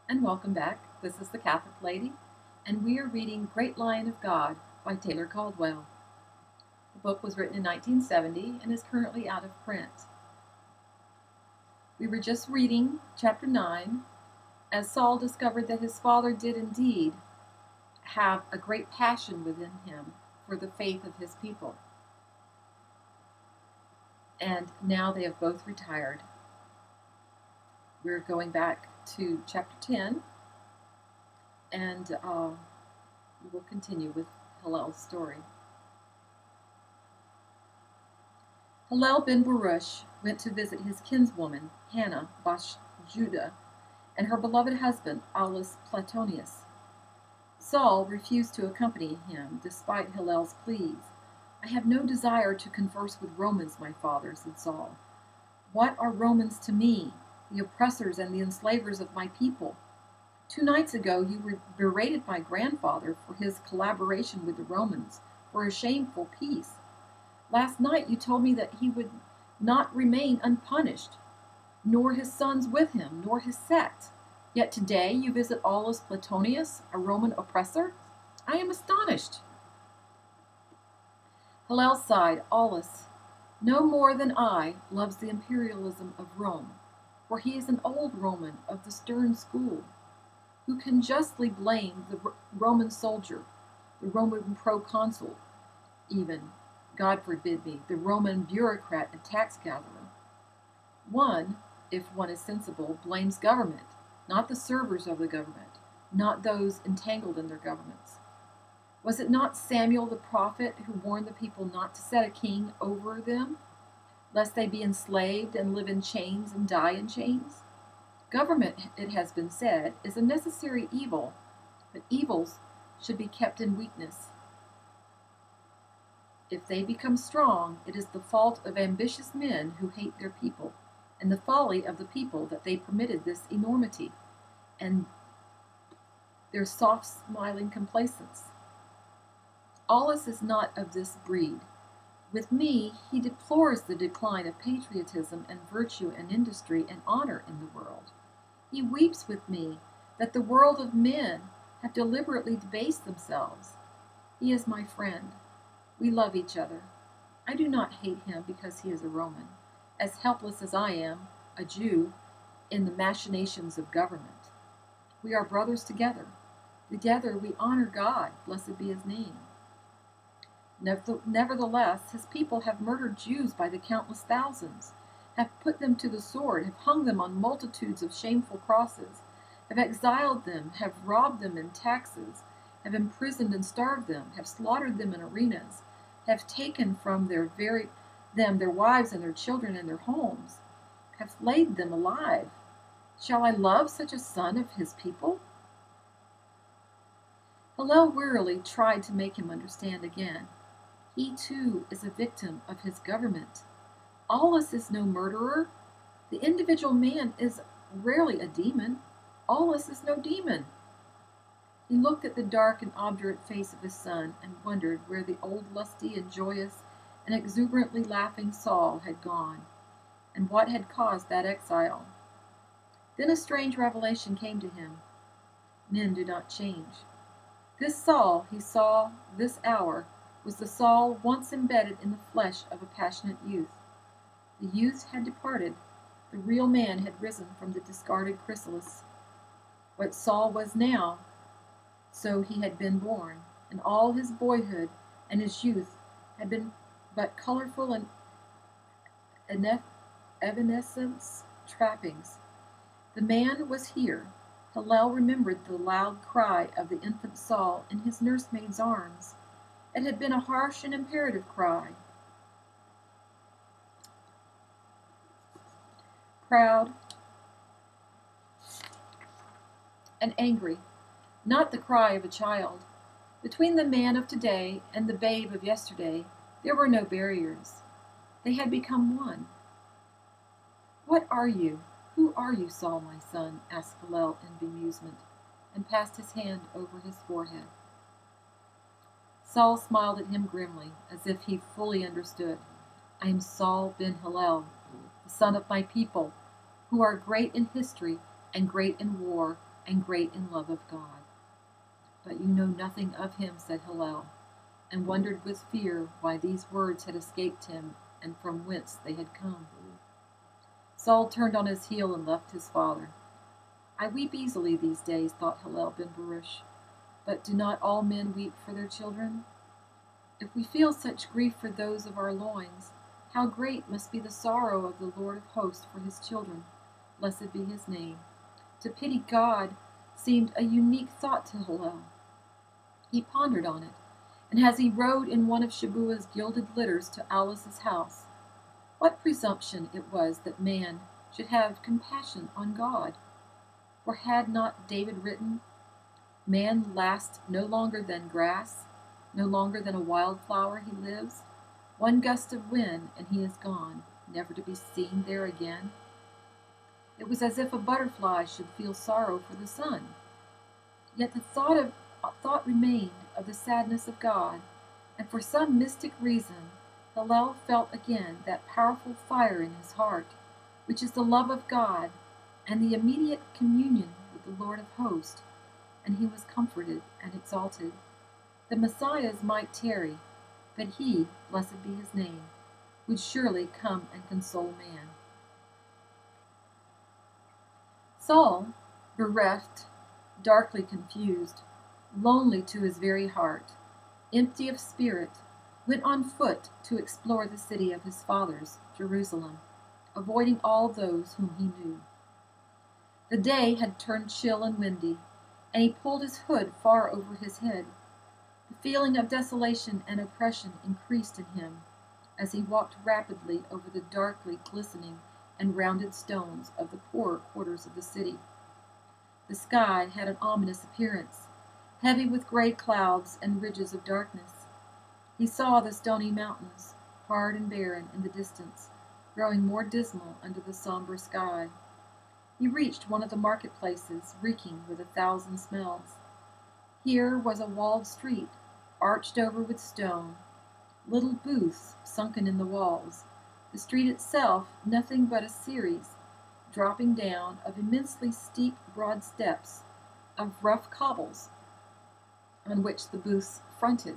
And welcome back. This is the Catholic Lady, and we are reading Great Lion of God by Taylor Caldwell. The book was written in 1970 and is currently out of print. We were just reading chapter 9 as Saul discovered that his father did indeed have a great passion within him for the faith of his people. And now they have both retired. We're going back to chapter 10, and we will continue with Hillel's story. Hillel ben Baruch went to visit his kinswoman, Hannah Bash Judah, and her beloved husband, Aulus Platonius. Saul refused to accompany him, despite Hillel's pleas. "I have no desire to converse with Romans, my father," said Saul. "What are Romans to me, the oppressors and the enslavers of my people? 2 nights ago you berated my grandfather for his collaboration with the Romans for a shameful peace. Last night you told me that he would not remain unpunished, nor his sons with him, nor his sect. Yet today you visit Aulus Platonius, a Roman oppressor? I am astonished." Hillel sighed. "Aulus, no more than I, loves the imperialism of Rome, for he is an old Roman of the stern school, who can justly blame the Roman soldier, the Roman proconsul, even, God forbid me, the Roman bureaucrat and tax gatherer. One, if one is sensible, blames government, not the servers of the government, not those entangled in their governments. Was it not Samuel the prophet who warned the people not to set a king over them, lest they be enslaved and live in chains and die in chains? Government, it has been said, is a necessary evil, but evils should be kept in weakness. If they become strong, it is the fault of ambitious men who hate their people, and the folly of the people that they permitted this enormity, and their soft smiling complacence. Aulus is not of this breed. With me, he deplores the decline of patriotism and virtue and industry and honor in the world. He weeps with me that the world of men have deliberately debased themselves. He is my friend. We love each other. I do not hate him because he is a Roman, as helpless as I am, a Jew, in the machinations of government. We are brothers together. Together we honor God, blessed be his name. Nevertheless, his people have murdered Jews by the countless thousands, have put them to the sword, have hung them on multitudes of shameful crosses, have exiled them, have robbed them in taxes, have imprisoned and starved them, have slaughtered them in arenas, have taken from their wives and their children and their homes, have flayed them alive. Shall I love such a son of his people?" Hillel wearily tried to make him understand again. He too is a victim of his government. Aulus is no murderer. The individual man is rarely a demon. Aulus is no demon. He looked at the dark and obdurate face of his son and wondered where the old lusty and joyous and exuberantly laughing Saul had gone, and what had caused that exile. Then a strange revelation came to him. Men do not change. This Saul he saw this hour was the Saul once embedded in the flesh of a passionate youth. The youth had departed. The real man had risen from the discarded chrysalis. What Saul was now, so he had been born, and all his boyhood and his youth had been but colorful and evanescence trappings. The man was here. Hillel remembered the loud cry of the infant Saul in his nursemaid's arms. It had been a harsh and imperative cry. Proud and angry, not the cry of a child. Between the man of today and the babe of yesterday, there were no barriers. They had become one. "What are you? Who are you, Saul, my son?" asked Hillel in bemusement, and passed his hand over his forehead. Saul smiled at him grimly, as if he fully understood. "I am Saul ben Hillel, the son of my people, who are great in history and great in war, and great in love of God. But you know nothing of him, said Hillel, and wondered with fear why these words had escaped him and from whence they had come. Saul turned on his heel and left his father. I weep easily these days, thought Hillel ben Baruch, but do not all men weep for their children? If we feel such grief for those of our loins, how great must be the sorrow of the Lord of hosts for his children, blessed be his name. To pity God seemed a unique thought to Hillel. He pondered on it, and as he rode in one of Shabua's gilded litters to Aulus's house, what presumption it was that man should have compassion on God. For had not David written, man lasts no longer than grass, no longer than a wildflower he lives, one gust of wind and he is gone, never to be seen there again? It was as if a butterfly should feel sorrow for the sun. Yet the thought remained of the sadness of God, and for some mystic reason Hillel felt again that powerful fire in his heart, which is the love of God and the immediate communion with the Lord of hosts, and he was comforted and exalted. The Messiahs might tarry, but he, blessed be his name, would surely come and console man. Saul, bereft, darkly confused, lonely to his very heart, empty of spirit, went on foot to explore the city of his fathers, Jerusalem, avoiding all those whom he knew. The day had turned chill and windy, and he pulled his hood far over his head. The feeling of desolation and oppression increased in him as he walked rapidly over the darkly glistening and rounded stones of the poorer quarters of the city. The sky had an ominous appearance, heavy with gray clouds and ridges of darkness. He saw the stony mountains, hard and barren in the distance, growing more dismal under the somber sky. He reached one of the marketplaces, reeking with 1,000 smells. Here was a walled street, arched over with stone, little booths sunken in the walls, the street itself nothing but a series, dropping down, of immensely steep, broad steps, of rough cobbles, on which the booths fronted.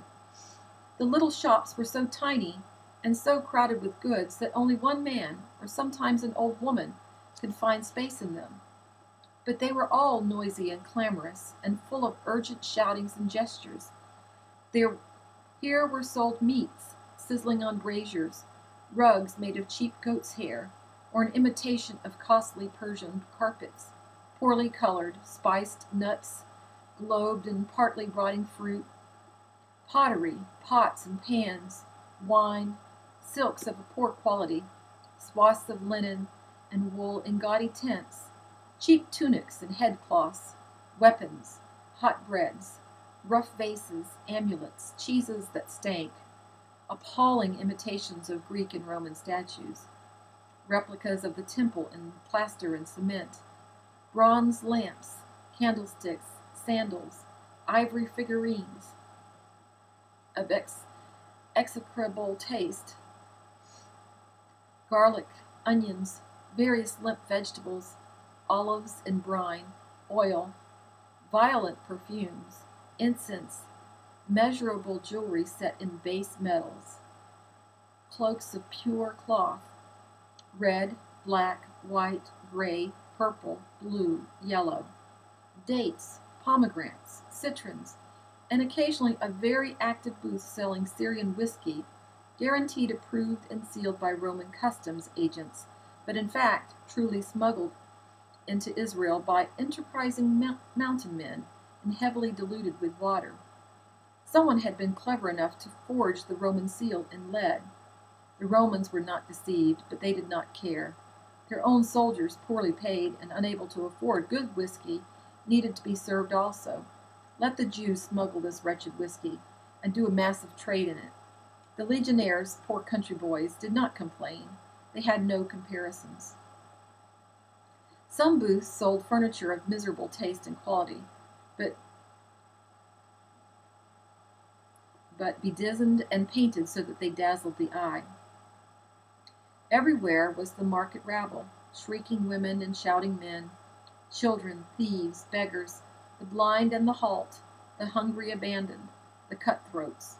The little shops were so tiny and so crowded with goods that only one man, or sometimes an old woman, could find space in them. But they were all noisy and clamorous, and full of urgent shoutings and gestures. Here were sold meats, sizzling on braziers, rugs made of cheap goat's hair, or an imitation of costly Persian carpets, poorly colored, spiced nuts, globed and partly rotting fruit, pottery, pots and pans, wine, silks of a poor quality, swaths of linen and wool in gaudy tents, cheap tunics and headcloths, weapons, hot breads, rough vases, amulets, cheeses that stank, appalling imitations of Greek and Roman statues, replicas of the temple in plaster and cement, bronze lamps, candlesticks, sandals, ivory figurines of execrable taste, garlic, onions, various limp vegetables, olives in brine, oil, violent perfumes, incense, measurable jewelry set in base metals, cloaks of pure cloth, red, black, white, gray, purple, blue, yellow, dates, pomegranates, citrons, and occasionally a very active booth selling Syrian whiskey, guaranteed approved and sealed by Roman customs agents, but in fact truly smuggled into Israel by enterprising mountain men and heavily diluted with water. Someone had been clever enough to forge the Roman seal in lead. The Romans were not deceived, but they did not care. Their own soldiers, poorly paid and unable to afford good whiskey, needed to be served also. Let the Jews smuggle this wretched whiskey and do a massive trade in it. The legionnaires, poor country boys, did not complain. They had no comparisons. Some booths sold furniture of miserable taste and quality, but bedizened and painted so that they dazzled the eye. Everywhere was the market rabble, shrieking women and shouting men, children, thieves, beggars, the blind and the halt, the hungry abandoned, the cutthroats.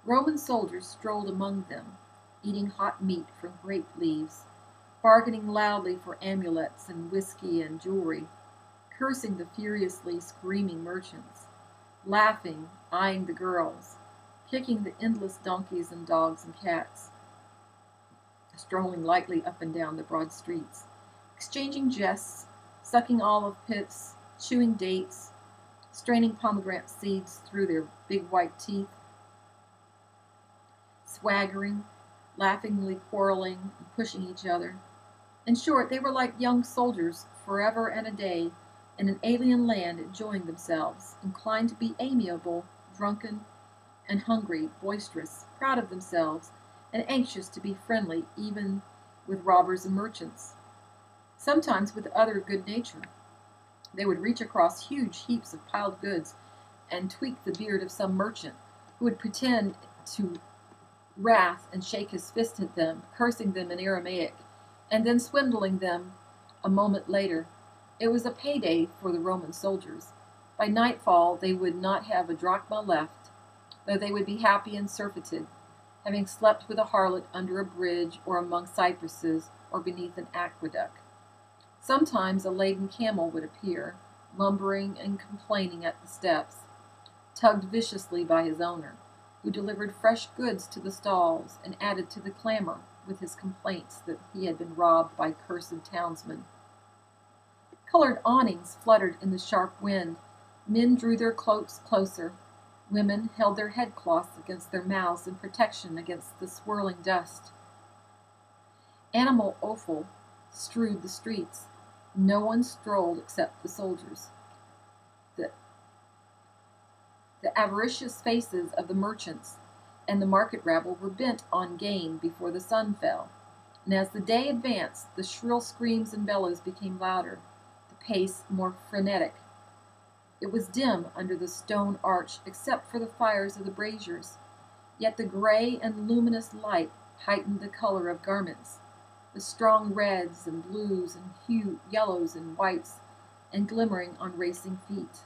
Roman soldiers strolled among them, eating hot meat from grape leaves, bargaining loudly for amulets and whiskey and jewelry, cursing the furiously screaming merchants, laughing, eyeing the girls, kicking the endless donkeys and dogs and cats, strolling lightly up and down the broad streets, exchanging jests, sucking olive pits, chewing dates, straining pomegranate seeds through their big white teeth, swaggering, laughingly quarreling, and pushing each other. In short, they were like young soldiers forever and a day in an alien land enjoying themselves, inclined to be amiable, drunken, and hungry, boisterous, proud of themselves, and anxious to be friendly even with robbers and merchants, sometimes with utter good nature. They would reach across huge heaps of piled goods and tweak the beard of some merchant, who would pretend to wrath and shake his fist at them, cursing them in Aramaic, and then swindling them a moment later. It was a payday for the Roman soldiers. By nightfall they would not have a drachma left, though they would be happy and surfeited, having slept with a harlot under a bridge or among cypresses or beneath an aqueduct. Sometimes a laden camel would appear, lumbering and complaining at the steps, tugged viciously by his owner, who delivered fresh goods to the stalls and added to the clamor with his complaints that he had been robbed by cursed townsmen. Colored awnings fluttered in the sharp wind. Men drew their cloaks closer. Women held their headcloths against their mouths in protection against the swirling dust. Animal offal strewed the streets. No one strolled except the soldiers. The avaricious faces of the merchants and the market rabble were bent on gain before the sun fell, and as the day advanced, the shrill screams and bellows became louder, the pace more frenetic. It was dim under the stone arch, except for the fires of the braziers, yet the gray and luminous light heightened the color of garments, the strong reds and blues and yellows and whites, and glimmering on racing feet.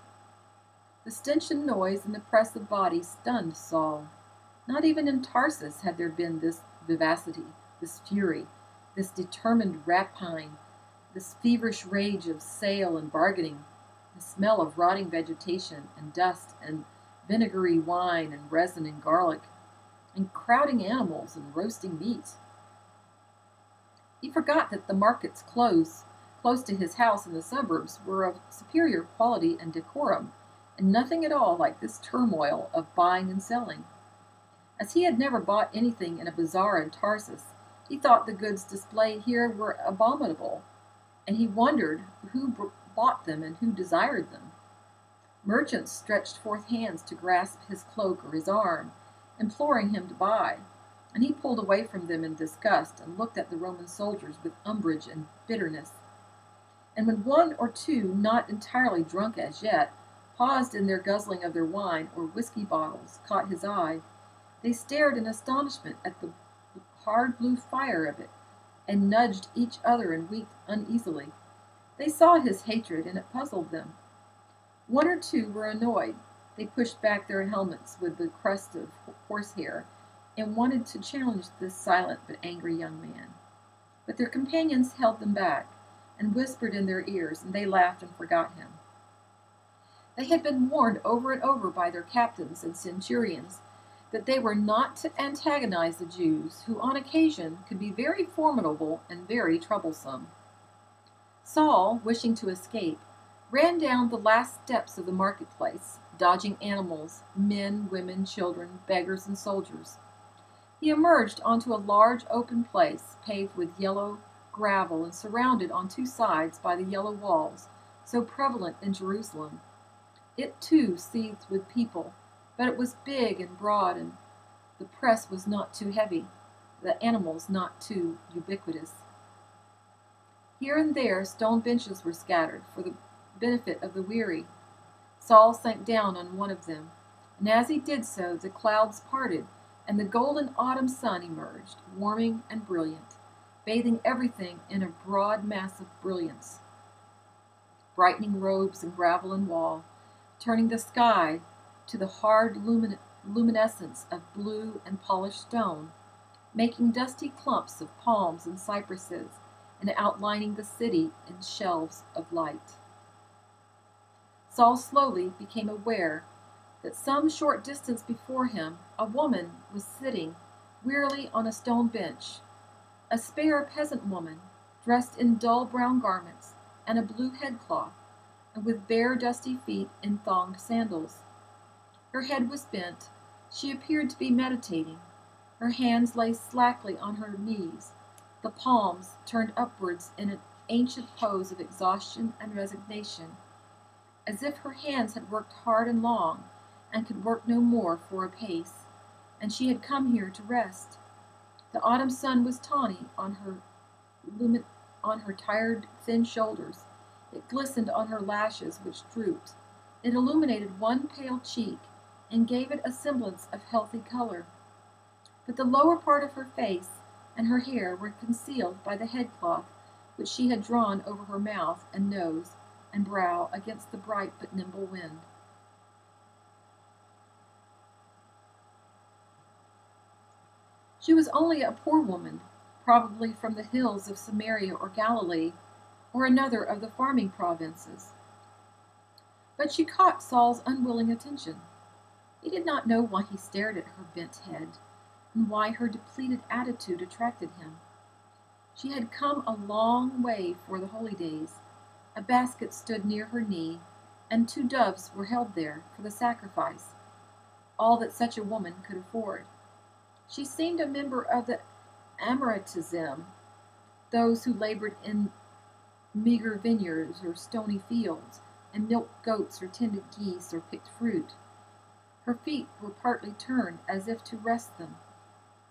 The stench and noise and the press of bodies stunned Saul. Not even in Tarsus had there been this vivacity, this fury, this determined rapine, this feverish rage of sale and bargaining, the smell of rotting vegetation and dust and vinegary wine and resin and garlic, and crowding animals and roasting meat. He forgot that the markets close to his house in the suburbs were of superior quality and decorum, and nothing at all like this turmoil of buying and selling. As he had never bought anything in a bazaar in Tarsus, he thought the goods displayed here were abominable, and he wondered who bought them and who desired them. Merchants stretched forth hands to grasp his cloak or his arm, imploring him to buy, and he pulled away from them in disgust and looked at the Roman soldiers with umbrage and bitterness. And when one or two, not entirely drunk as yet, paused in their guzzling of their wine or whiskey bottles, caught his eye, they stared in astonishment at the hard blue fire of it, and nudged each other and winked uneasily. They saw his hatred, and it puzzled them. One or two were annoyed. They pushed back their helmets with the crest of horsehair, and wanted to challenge this silent but angry young man. But their companions held them back, and whispered in their ears, and they laughed and forgot him. They had been warned over and over by their captains and centurions that they were not to antagonize the Jews, who on occasion could be very formidable and very troublesome. Saul, wishing to escape, ran down the last steps of the marketplace, dodging animals, men, women, children, beggars, and soldiers. He emerged onto a large open place, paved with yellow gravel and surrounded on two sides by the yellow walls, so prevalent in Jerusalem. It, too, seethed with people, but it was big and broad, and the press was not too heavy, the animals not too ubiquitous. Here and there stone benches were scattered for the benefit of the weary. Saul sank down on one of them, and as he did so the clouds parted, and the golden autumn sun emerged, warming and brilliant, bathing everything in a broad mass of brilliance. brightening robes and gravel and wall, turning the sky to the hard luminescence of blue and polished stone, making dusty clumps of palms and cypresses, and outlining the city in shelves of light. Saul slowly became aware that some short distance before him a woman was sitting wearily on a stone bench, a spare peasant woman, dressed in dull brown garments and a blue headcloth, and with bare dusty feet in thonged sandals. Her head was bent. She appeared to be meditating. Her hands lay slackly on her knees, the palms turned upwards in an ancient pose of exhaustion and resignation, as if her hands had worked hard and long, and could work no more for a pace, and she had come here to rest. The autumn sun was tawny on her tired, thin shoulders. It glistened on her lashes, which drooped. It illuminated one pale cheek, and gave it a semblance of healthy color. But the lower part of her face and her hair were concealed by the headcloth which she had drawn over her mouth and nose and brow against the bright but nimble wind. She was only a poor woman, probably from the hills of Samaria or Galilee, or another of the farming provinces. But she caught Saul's unwilling attention. He did not know why he stared at her bent head, and why her depleted attitude attracted him. She had come a long way for the holy days. A basket stood near her knee, and 2 doves were held there for the sacrifice, all that such a woman could afford. She seemed a member of the Amoritism, those who labored in meager vineyards or stony fields, and milked goats or tended geese or picked fruit. Her feet were partly turned as if to rest them.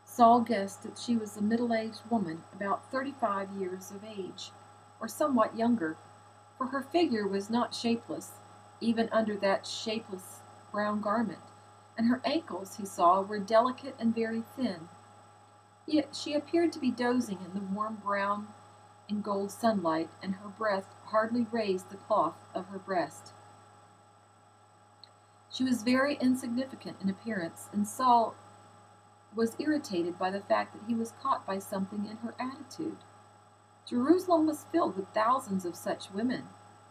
Saul guessed that she was a middle-aged woman about 35 years of age, or somewhat younger, for her figure was not shapeless, even under that shapeless brown garment, and her ankles, he saw, were delicate and very thin. Yet she appeared to be dozing in the warm brown and gold sunlight, and her breath hardly raised the cloth of her breast. She was very insignificant in appearance, and Saul was irritated by the fact that he was caught by something in her attitude. Jerusalem was filled with thousands of such women.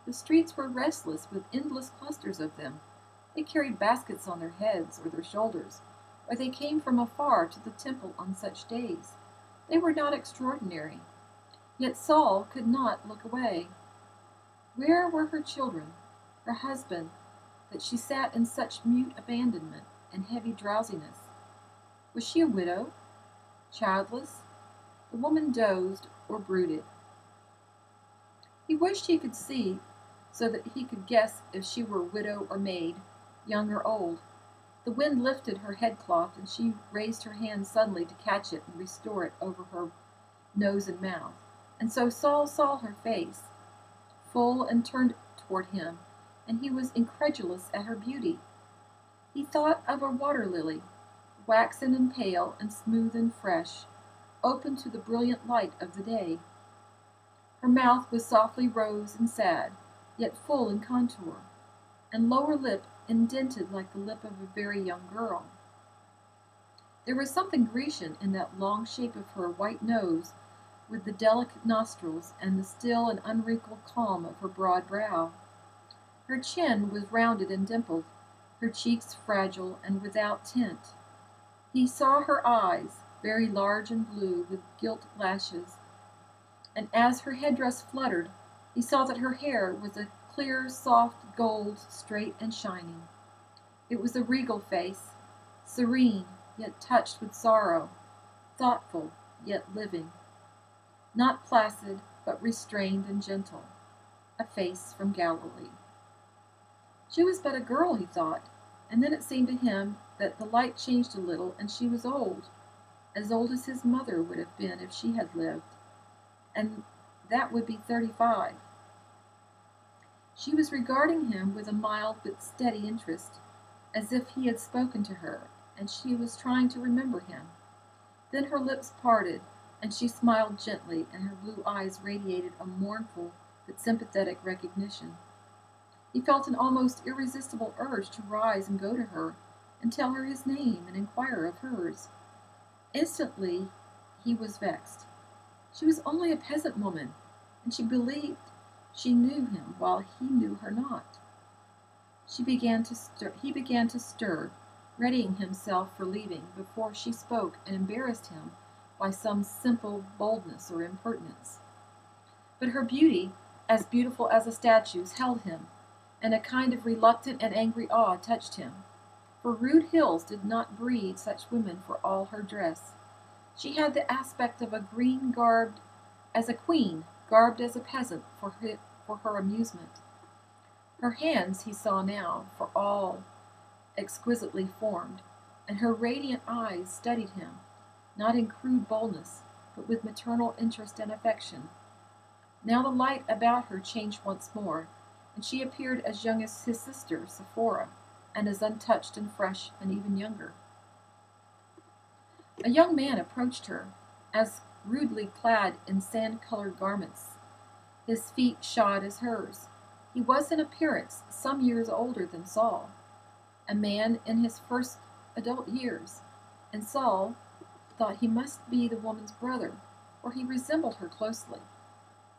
The streets were restless with endless clusters of them. They carried baskets on their heads or their shoulders, or they came from afar to the temple on such days. They were not extraordinary. Yet Saul could not look away. Where were her children, her husband, that she sat in such mute abandonment and heavy drowsiness? Was she a widow, childless? The woman dozed or brooded. He wished he could see, so that he could guess if she were widow or maid, young or old. The wind lifted her headcloth, and she raised her hand suddenly to catch it and restore it over her nose and mouth. And so Saul saw her face, full and turned toward him, and he was incredulous at her beauty. He thought of a water lily, waxen and pale and smooth and fresh, open to the brilliant light of the day. Her mouth was softly rose and sad, yet full in contour, and lower lip indented like the lip of a very young girl. There was something Grecian in that long shape of her white nose, with the delicate nostrils, and the still and unwrinkled calm of her broad brow. Her chin was rounded and dimpled, her cheeks fragile and without tint. He saw her eyes, very large and blue, with gilt lashes, and as her headdress fluttered, he saw that her hair was a clear, soft gold, straight and shining. It was a regal face, serene, yet touched with sorrow, thoughtful, yet living. Not placid, but restrained and gentle, a face from Galilee. She was but a girl, he thought, and then it seemed to him that the light changed a little, and she was old as his mother would have been if she had lived, and that would be 35. She was regarding him with a mild but steady interest, as if he had spoken to her, and she was trying to remember him. Then her lips parted, and she smiled gently, and her blue eyes radiated a mournful but sympathetic recognition. He felt an almost irresistible urge to rise and go to her, and tell her his name and inquire of hers. Instantly he was vexed. She was only a peasant woman, and she believed she knew him while he knew her not. He began to stir, readying himself for leaving, before she spoke and embarrassed him by some simple boldness or impertinence. But her beauty, as beautiful as a statue's, held him, and a kind of reluctant and angry awe touched him. For Rude Hills did not breed such women for all her dress. She had the aspect of a queen garbed as a peasant for her amusement. Her hands he saw now, for all exquisitely formed, and her radiant eyes studied him, not in crude boldness, but with maternal interest and affection. Now the light about her changed once more, and she appeared as young as his sister Sephora, and as untouched and fresh and even younger. A young man approached her, as rudely clad in sand-colored garments, his feet shod as hers. He was in appearance some years older than Saul, a man in his first adult years, and Saul thought he must be the woman's brother, for he resembled her closely.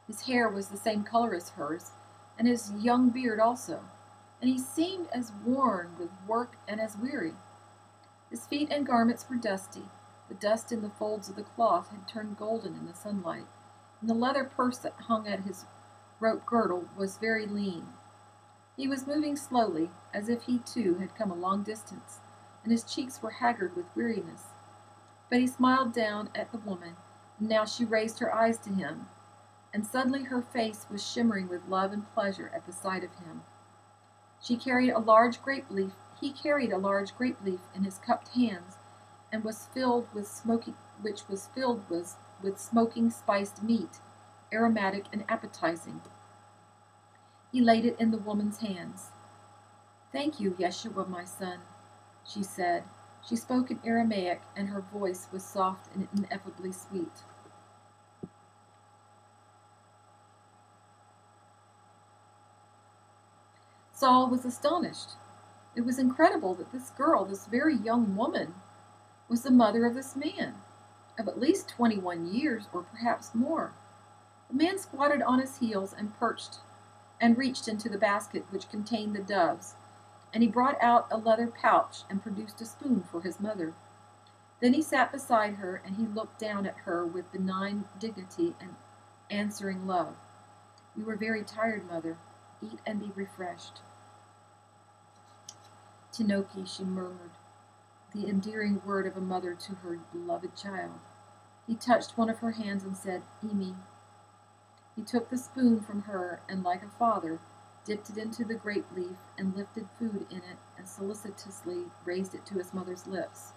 His hair was the same color as hers, and his young beard also, and he seemed as worn with work and as weary. His feet and garments were dusty. The dust in the folds of the cloth had turned golden in the sunlight, and the leather purse that hung at his rope girdle was very lean. He was moving slowly, as if he too had come a long distance, and his cheeks were haggard with weariness. But he smiled down at the woman, and now she raised her eyes to him, and suddenly her face was shimmering with love and pleasure at the sight of him. He carried a large grape leaf in his cupped hands, and was filled with smoking spiced meat, aromatic and appetizing. He laid it in the woman's hands. "Thank you, Yeshua, my son," she said. She spoke in Aramaic, and her voice was soft and ineffably sweet. Saul was astonished. It was incredible that this girl, this very young woman, was the mother of this man, of at least 21 years, or perhaps more. The man squatted on his heels and reached into the basket which contained the doves, and he brought out a leather pouch and produced a spoon for his mother. Then he sat beside her, and he looked down at her with benign dignity and answering love. "You are very tired, mother. Eat and be refreshed." "Tinoki," she murmured, the endearing word of a mother to her beloved child. He touched one of her hands and said, "Imi." He took the spoon from her, and like a father, dipped it into the grape leaf and lifted food in it and solicitously raised it to his mother's lips.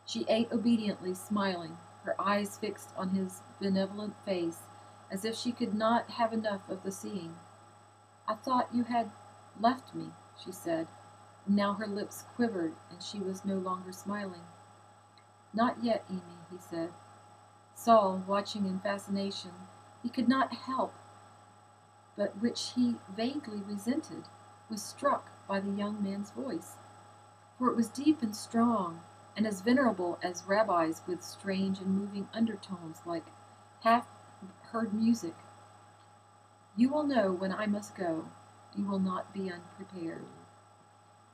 She ate obediently, smiling, her eyes fixed on his benevolent face, as if she could not have enough of the seeing. "I thought you had left me," she said. Now her lips quivered, and she was no longer smiling. "Not yet, Amy," he said. Saul, watching in fascination, he could not help, but which he vaguely resented, was struck by the young man's voice, for it was deep and strong, and as venerable as rabbis, with strange and moving undertones like half-heard music. "You will know when I must go. You will not be unprepared."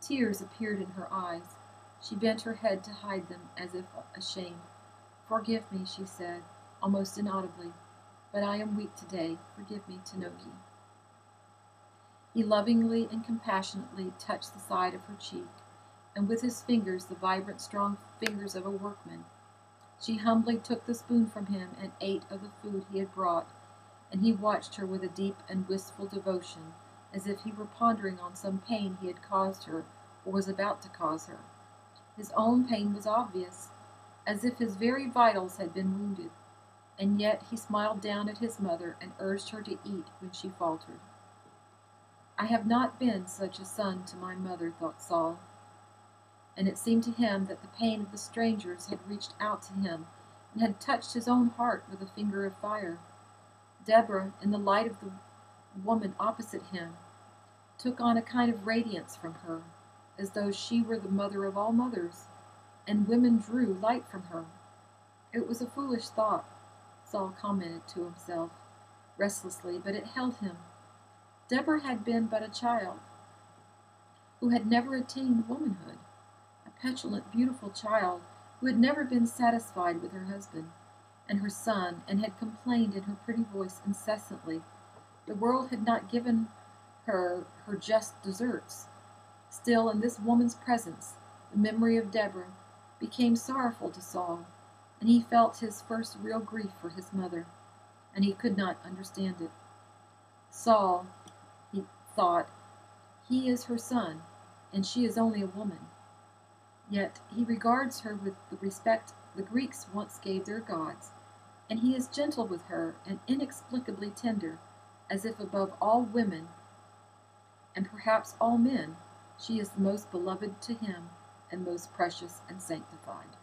Tears appeared in her eyes. She bent her head to hide them, as if ashamed. "Forgive me," she said, almost inaudibly, "but I am weak today. Forgive me, Tinoki." He lovingly and compassionately touched the side of her cheek, and with his fingers, the vibrant, strong fingers of a workman, she humbly took the spoon from him and ate of the food he had brought, and he watched her with a deep and wistful devotion, as if he were pondering on some pain he had caused her or was about to cause her. His own pain was obvious, as if his very vitals had been wounded, and yet he smiled down at his mother and urged her to eat when she faltered. "I have not been such a son to my mother," thought Saul, and it seemed to him that the pain of the strangers had reached out to him and had touched his own heart with a finger of fire. Deborah, in the light of the woman opposite him, took on a kind of radiance from her, as though she were the mother of all mothers, and women drew light from her. It was a foolish thought, Saul commented to himself, restlessly, but it held him. Deborah had been but a child, who had never attained womanhood, a petulant, beautiful child who had never been satisfied with her husband and her son, and had complained in her pretty voice incessantly. The world had not given her her just deserts. Still, in this woman's presence, the memory of Deborah became sorrowful to Saul, and he felt his first real grief for his mother, and he could not understand it. Saul, he thought, he is her son, and she is only a woman. Yet he regards her with the respect the Greeks once gave their gods, and he is gentle with her and inexplicably tender, as if above all women, and perhaps all men, she is the most beloved to him and most precious and sanctified.